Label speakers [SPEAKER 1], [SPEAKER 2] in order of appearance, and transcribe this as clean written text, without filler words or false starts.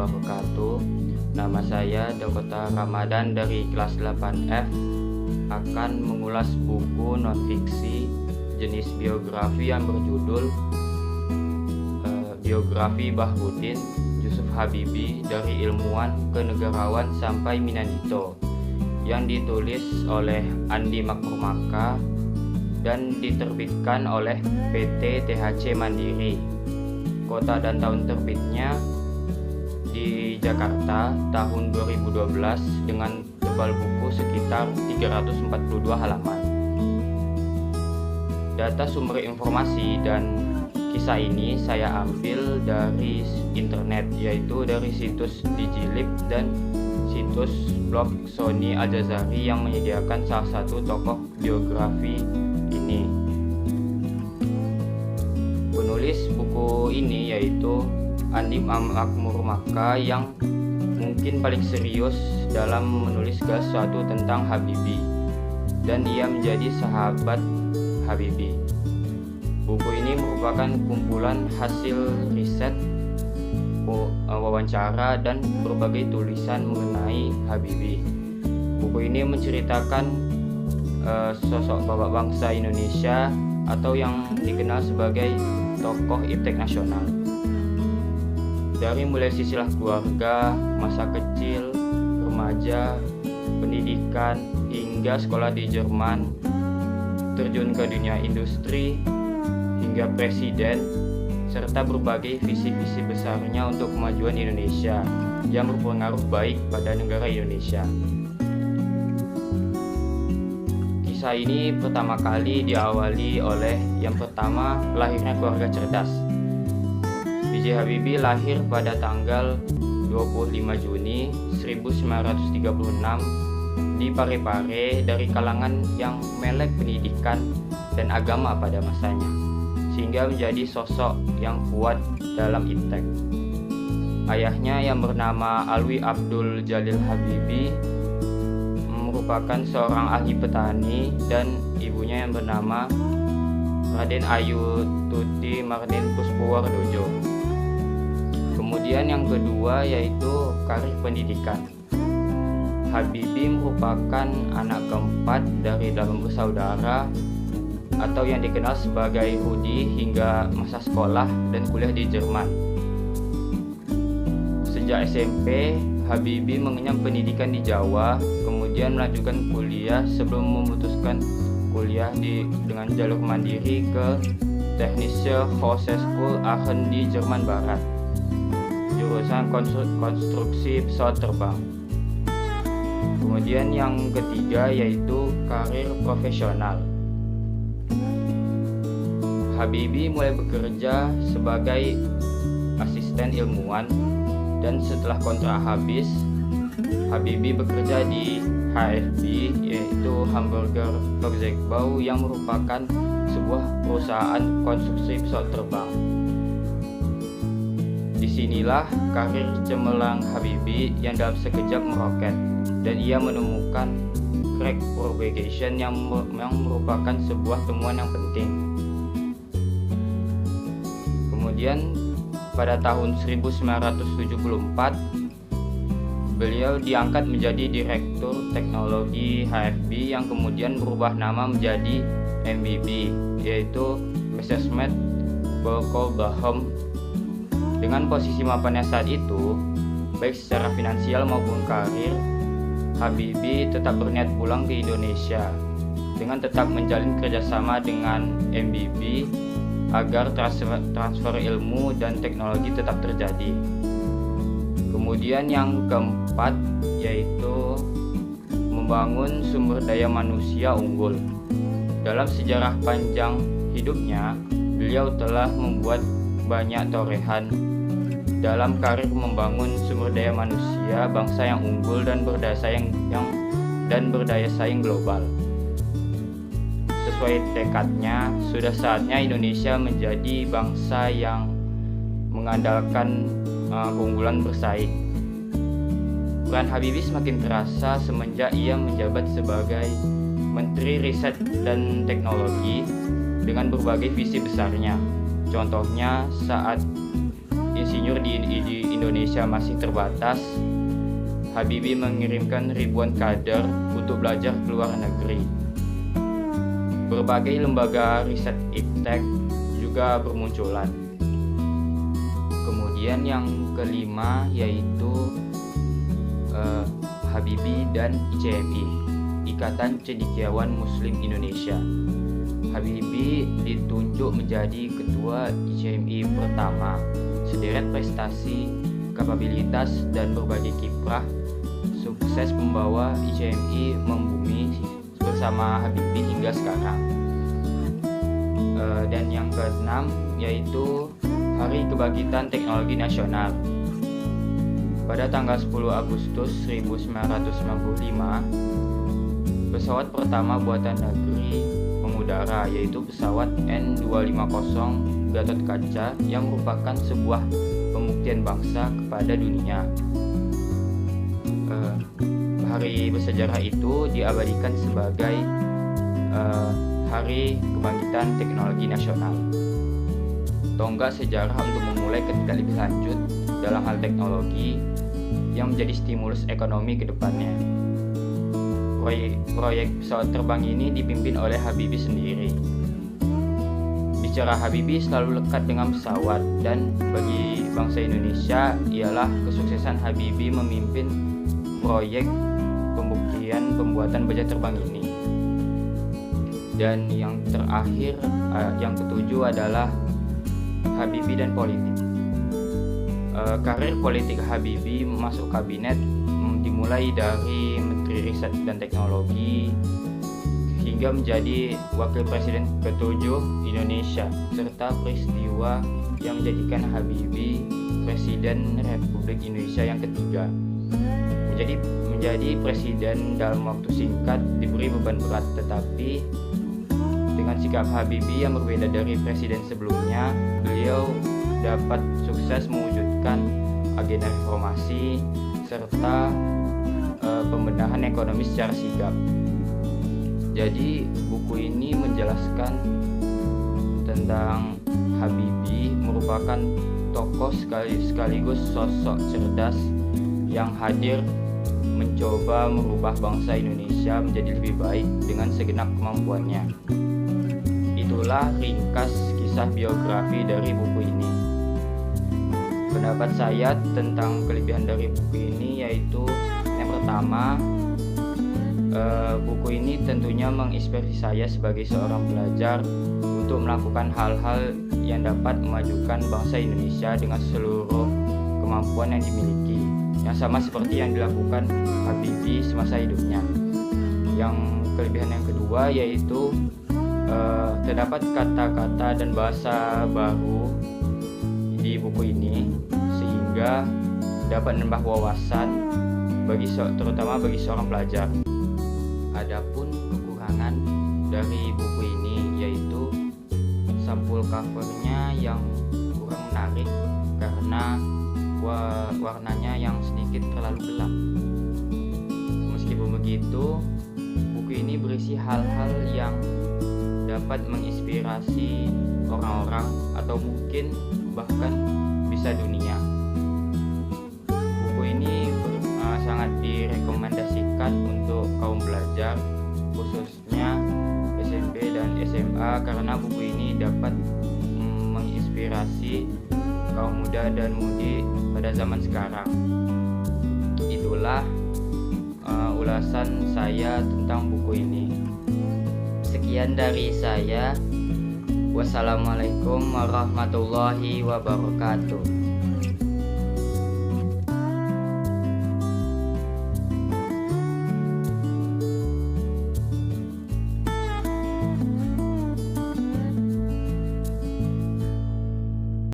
[SPEAKER 1] wabarakatuh. Nama saya Dakota Ramadan dari kelas 8F akan mengulas buku non-fiksi jenis biografi yang berjudul Biografi Bahruddin Yusuf Habibie dari ilmuwan ke negarawan sampai Minanito, yang ditulis oleh Andi Makmur dan diterbitkan oleh PT THC Mandiri. Kota dan tahun terbitnya di Jakarta tahun 2012 dengan tebal buku sekitar 342 halaman. Data sumber informasi dan kisah ini saya ambil dari internet, yaitu dari situs Digilib dan situs blog Sony Al-Jazari yang menyediakan salah satu tokoh biografi ini. Penulis buku ini yaitu Andi Makmur yang mungkin paling serius dalam menulis sesuatu tentang Habibie, dan ia menjadi sahabat Habibie. Buku ini merupakan kumpulan hasil riset, wawancara, dan berbagai tulisan mengenai Habibie. Buku ini menceritakan sosok bapak bangsa Indonesia atau yang dikenal sebagai tokoh iptek nasional. Dari mulai silsilah keluarga, masa kecil, remaja, pendidikan, hingga sekolah di Jerman, terjun ke dunia industri, hingga presiden, serta berbagai visi-visi besarnya untuk kemajuan Indonesia yang berpengaruh baik pada negara Indonesia. Kisah ini pertama kali diawali oleh yang pertama lahirnya keluarga cerdas. B.J. Habibie lahir pada tanggal 25 Juni 1936 di Parepare dari kalangan yang melek pendidikan dan agama pada masanya, sehingga menjadi sosok yang kuat dalam iptek. Ayahnya yang bernama Alwi Abdul Jalil Habibie merupakan seorang ahli petani, dan ibunya yang bernama Raden Ayu Tuti Marnin Puspowardojo. Kemudian yang kedua yaitu karir pendidikan. Habibie merupakan anak keempat dari 8 bersaudara atau yang dikenal sebagai Rudi hingga masa sekolah dan kuliah di Jerman. Sejak SMP, Habibie mengenyam pendidikan di Jawa, kemudian melanjutkan kuliah sebelum memutuskan kuliah dengan jalur mandiri ke Technische Hochschule Aachen di Jerman Barat, jurusan konstruksi pesawat terbang. Kemudian yang ketiga yaitu karir profesional. Habibie mulai bekerja sebagai asisten ilmuwan, dan setelah kontrak habis, Habibie bekerja di HFB, yaitu Hamburger Flugzeugbau, yang merupakan sebuah perusahaan konstruksi pesawat terbang. Disinilah karir cemerlang Habibie yang dalam sekejap meroket, dan ia menemukan crack propagation yang merupakan sebuah temuan yang penting. Kemudian pada tahun 1974 beliau diangkat menjadi direktur teknologi HFB yang kemudian berubah nama menjadi MBB, yaitu Messerschmitt Bölkow Bochum. Dengan posisi mapannya saat itu, baik secara finansial maupun karir, Habibie tetap berniat pulang ke Indonesia dengan tetap menjalin kerjasama dengan MBB agar transfer ilmu dan teknologi tetap terjadi. Kemudian yang keempat yaitu membangun sumber daya manusia unggul. Dalam sejarah panjang hidupnya, beliau telah membuat banyak torehan dalam karir membangun sumber daya manusia bangsa yang unggul dan berdaya saing global. Sesuai tekadnya, sudah saatnya Indonesia menjadi bangsa yang mengandalkan keunggulan bersaing. Peran Habibie semakin terasa semenjak ia menjabat sebagai Menteri Riset dan Teknologi dengan berbagai visi besarnya. Contohnya saat insinyur di Indonesia masih terbatas, Habibie mengirimkan ribuan kader untuk belajar ke luar negeri. Berbagai lembaga riset iptek juga bermunculan. Kemudian yang kelima yaitu Habibie dan ICMI, Ikatan Cendekiawan Muslim Indonesia. Habibie ditunjuk menjadi ketua ICMI pertama. Sederet prestasi, kapabilitas, dan berbagai kiprah sukses membawa ICMI membumi bersama Habibie hingga sekarang. Dan yang keenam yaitu Hari Kebangkitan Teknologi Nasional. Pada tanggal 10 Agustus 1995, pesawat pertama buatan negeri mengudara yaitu pesawat N250 Gatot-Kaca yang merupakan sebuah pembuktian bangsa kepada dunia. Hari bersejarah itu diabadikan sebagai Hari Kebangkitan Teknologi Nasional, tonggak sejarah untuk memulai ketika lebih lanjut dalam hal teknologi yang menjadi stimulus ekonomi ke depannya. Proyek pesawat terbang ini dipimpin oleh Habibie sendiri. Bicara Habibie selalu lekat dengan pesawat, dan bagi bangsa Indonesia ialah kesuksesan Habibie memimpin proyek pembuktian pembuatan baja terbang ini. Dan yang terakhir, yang ketujuh adalah Habibie dan politik. Karir politik Habibie masuk kabinet dimulai dari Menteri Riset dan Teknologi hingga menjadi Wakil Presiden ke-7 Indonesia, serta peristiwa yang menjadikan Habibie Presiden Republik Indonesia yang ketiga. Menjadi presiden dalam waktu singkat diberi beban berat, tetapi dengan sikap Habibie yang berbeda dari presiden sebelumnya, beliau dapat sukses mewujudkan agenda reformasi serta pembenahan ekonomi secara sigap. Jadi buku ini menjelaskan tentang Habibie merupakan tokoh sekaligus sosok cerdas yang hadir mencoba merubah bangsa Indonesia menjadi lebih baik dengan segenap kemampuannya. Itulah ringkas kisah biografi dari buku ini. Pendapat saya tentang kelebihan dari buku ini yaitu yang pertama, buku ini tentunya menginspirasi saya sebagai seorang pelajar untuk melakukan hal-hal yang dapat memajukan bangsa Indonesia dengan seluruh kemampuan yang dimiliki, yang sama seperti yang dilakukan Habibie semasa hidupnya. Yang kelebihan yang kedua yaitu terdapat kata-kata dan bahasa baru di buku ini sehingga dapat menambah wawasan terutama bagi seorang pelajar. Adapun kekurangan dari buku ini yaitu sampul covernya yang kurang menarik karena warnanya yang sedikit terlalu gelap. Meskipun begitu, buku ini berisi hal-hal yang dapat menginspirasi orang-orang atau mungkin bahkan bisa dunia. Buku ini sangat direkomendasikan untuk kaum pelajar, khususnya SMP dan SMA, karena buku ini dapat menginspirasi kaum muda dan mudi pada zaman sekarang. Itulah ulasan saya tentang buku ini. Sekian dari saya. Wassalamualaikum warahmatullahi wabarakatuh.